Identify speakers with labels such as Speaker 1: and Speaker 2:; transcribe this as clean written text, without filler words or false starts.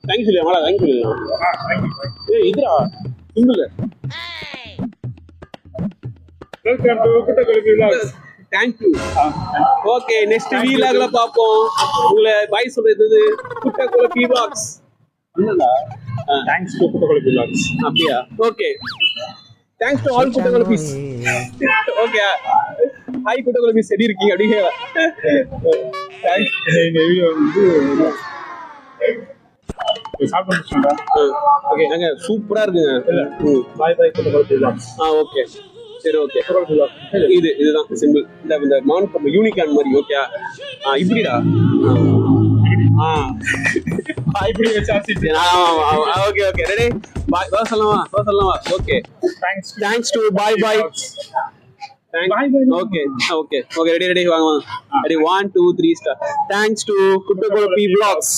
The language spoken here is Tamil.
Speaker 1: தேங்க்ஸ் இல்லையா மாடா, தேங்க்ஸ் இல்லையா? ஏய் இதுடா simple.
Speaker 2: Welcome to Kuttakulam vlogs.
Speaker 1: Thank you. Okay, next வீலாக்ல பாப்போம். உங்களை பாய் சொல்றது குட்டகுளம் vlogs. இல்லடா,
Speaker 2: தேங்க்ஸ் டு குட்டகுளம் vlogs.
Speaker 1: அப்படியா? Okay, thanks to all Kuttakulam பீஸ். ஓகே, ஹாய் குட்டகுளம் பீஸ், எப்படி இருக்கீங்க? அப்படியே தேங்க்ஸ்.
Speaker 2: இந்த வீடியோ வந்து சாப்பிட்டு முடிச்சோம்டா.
Speaker 1: ஓகே, நாங்க சூப்பரா இருக்குங்க.
Speaker 2: Bye bye Kuttakulam vlogs.
Speaker 1: Okay சரி, ஓகே.
Speaker 2: குட்டகுளம் vlogs.
Speaker 1: இதுதான் சிம்பிள். இந்த மான் யூனிகான் மாதிரி. ஓகே, இப்படிடா.
Speaker 2: இப்படி வச்சு
Speaker 1: ஓகே ஓகே, ரெடி பாய். வா சொல்லலாமா? Okay, thanks to bye bye. Okay okay okay, ready வாங்க. Ready 1 2 3 start. Thanks to Kuttakulam vlogs.